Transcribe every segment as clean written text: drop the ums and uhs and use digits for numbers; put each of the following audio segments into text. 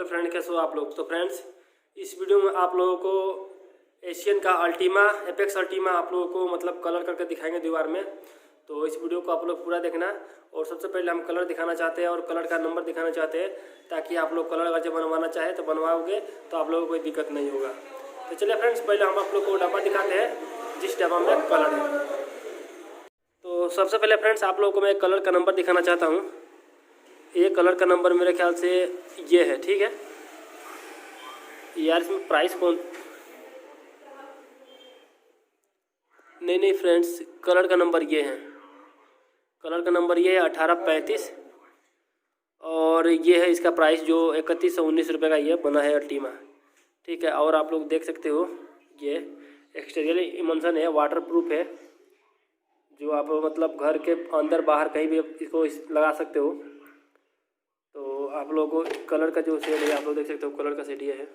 Hello friend, कैसे हो आप लोग। तो फ्रेंड्स, इस वीडियो में आप लोगों को एशियन का अल्टीमा एपेक्स अल्टीमा आप लोगों को मतलब कलर करके दिखाएंगे दीवार में। तो इस वीडियो को आप लोग पूरा देखना। और सबसे पहले हम कलर दिखाना चाहते हैं और कलर का नंबर दिखाना चाहते हैं, ताकि आप लोग कलर अगर जब बनवाना चाहे तो बनवाओगे तो आप लोगों को कोई दिक्कत नहीं होगा। तो चलिए फ्रेंड्स, पहले हम आप लोग को डब्बा दिखाते हैं जिस डब्बा में कलर है। तो सबसे पहले फ्रेंड्स, आप लोगों को मैं कलर का नंबर दिखाना चाहता हूँ। ये कलर का नंबर मेरे ख्याल से ये है, ठीक है यार। इसमें प्राइस कौन, नहीं फ्रेंड्स, कलर का नंबर ये है, कलर का नंबर ये है 1835। और ये है इसका प्राइस जो 3119 रुपये का ये बना है अल्टीमा, ठीक है। और आप लोग देख सकते हो ये एक्सटीरियर इमल्शन है, वाटर प्रूफ है, जो आप मतलब घर के अंदर बाहर कहीं भी इसको लगा सकते हो। तो आप लोगों को कलर का जो शेड है आप लोग देख सकते हो, कलर का शेड ये है,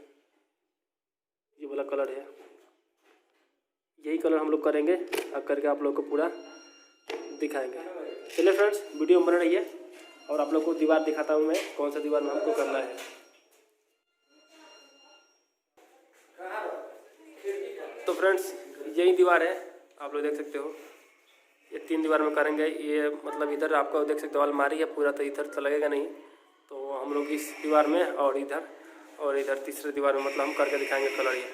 ये वाला कलर है, यही कलर हम लोग करेंगे। अब करके आप लोग को पूरा दिखाएंगे। चलिए फ्रेंड्स, वीडियो में बने रहिए और आप लोग को दीवार दिखाता हूँ मैं, कौन सा दीवार में हमको करना है। तो फ्रेंड्स, यही दीवार है, आप लोग देख सकते हो। ये 3 दीवार में करेंगे। ये मतलब इधर आपको देख सकते हो अलमारी है पूरा, तो इधर तो लगेगा नहीं, तो हम लोग इस दीवार में और इधर तीसरे दीवार में मतलब हम करके दिखाएंगे कलर ये।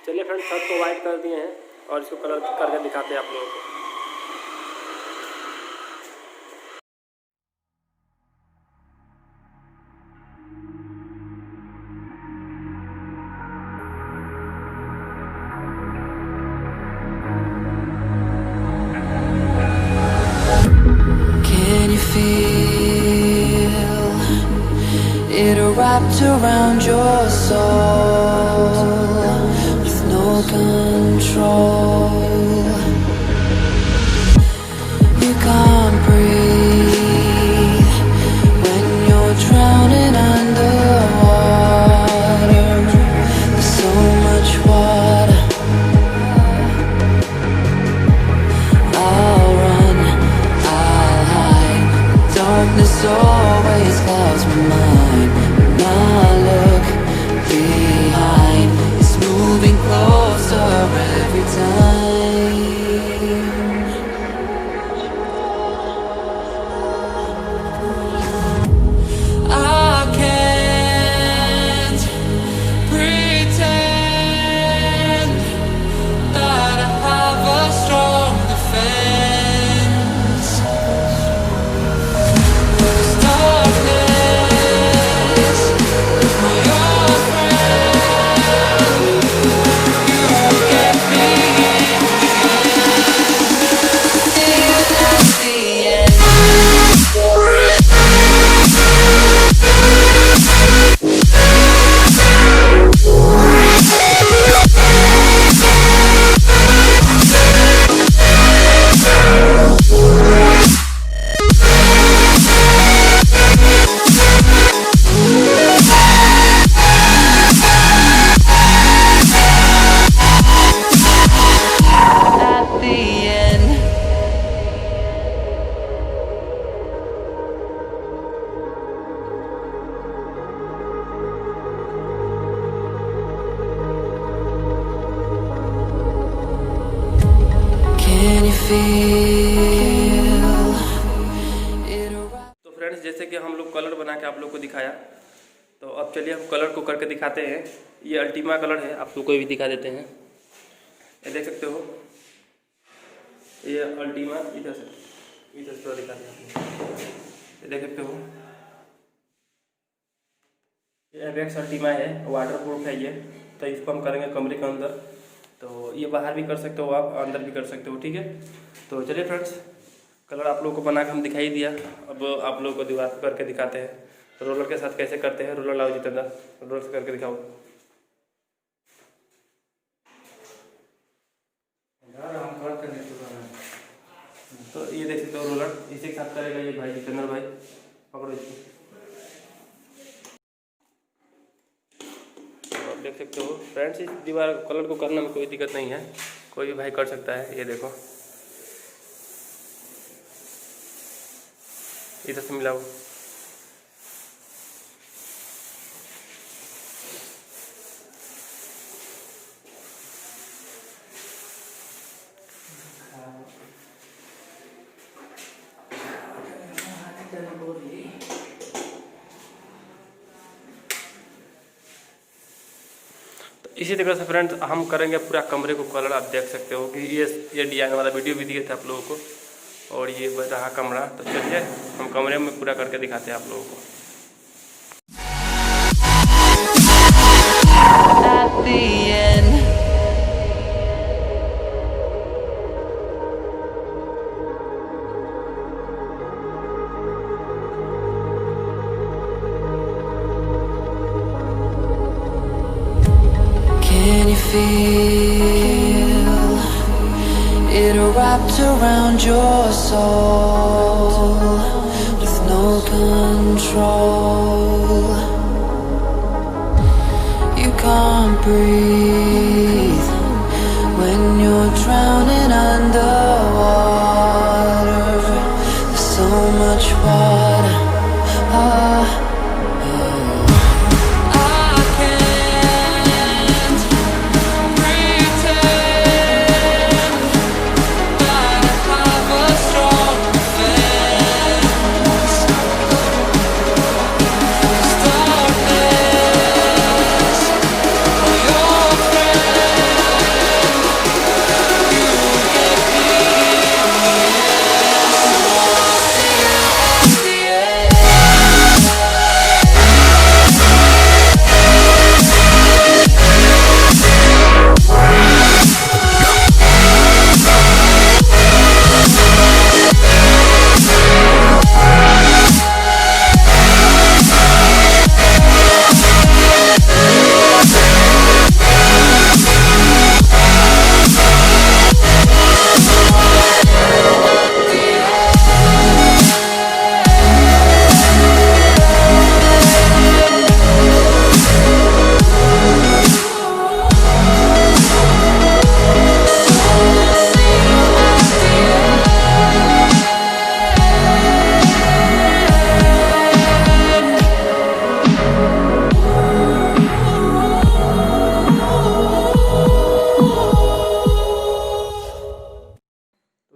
चलिए फ्रेंड्स, छत को वाइट कर दिए हैं और इसको कलर करके दिखाते हैं आप लोगों को। Can you feel it wrapped around your soul with no control? You can't breathe when you're drowning underwater. There's so much water. I'll run, I'll hide. Darkness always clouds my mind. When I look behind, it's moving closer every time. I can't pretend that I have a strong defense. Darkness, my old friend, you get me in the end. At the end. Can you feel it around? तो friends, जैसे कि हम लोग colour बना के आप लोग को दिखाया, तो अब चलिए हम कलर को करके दिखाते हैं। ये अल्टीमा कलर है, आप लोग को भी दिखा देते हैं। ये देख सकते हो, ये अल्टीमा इधर से पूरा दिखाते हैं। ये देख सकते हो, ये एपेक्स अल्टीमा है, वाटर प्रूफ है ये। तो इसको हम करेंगे कमरे के अंदर, तो ये बाहर भी कर सकते हो आप, अंदर भी कर सकते हो, ठीक है। तो चलिए फ्रेंड्स, कलर आप लोगों को बना के हम दिखाई दिया। अब आप लोगों को दीवार पर करके दिखाते हैं रोलर के साथ कैसे करते हैं। रोलर लाओ जितेंद्र, रोलर से करके दिखाओ। तो ये देख सकते हो रोलर, इसी के साथ करेगा ये भाई जितेंद्र भाई, पकड़ो इसको। देख सकते हो फ्रेंड्स, इस दीवार कलर को करने में कोई दिक्कत नहीं है, कोई भी भाई कर सकता है। ये देखो, इधर से मिलाओ, इसी तरह से फ्रेंड्स हम करेंगे पूरा कमरे को कलर। आप देख सकते हो कि ये डिजाइन वाला वीडियो भी दिए थे आप लोगों को, और ये रहा कमरा। तो चलिए हम कमरे में पूरा करके दिखाते हैं आप लोगों को। At the end, can you feel it wrapped around your soul with no control? You can't breathe when you're drowning underwater. There's so much water. I can't pretend that I have a strong defense. 'Cause darkness, your friend, you get me in the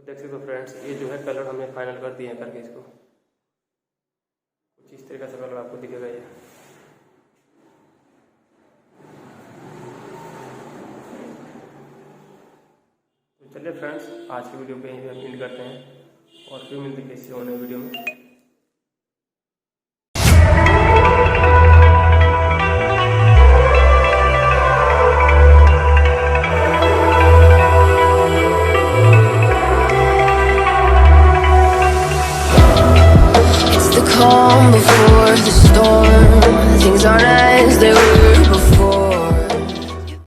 देख सकते हो friends, ये जो है colour हमने final कर दिए हैं करके। इसको कुछ इस तरीके से कलर आपको दिखेगा ये। तो चलिए फ्रेंड्स, आज की वीडियो पे यहीं पे एंड करते हैं और फिर मिलते हैं किसी और नए वीडियो में।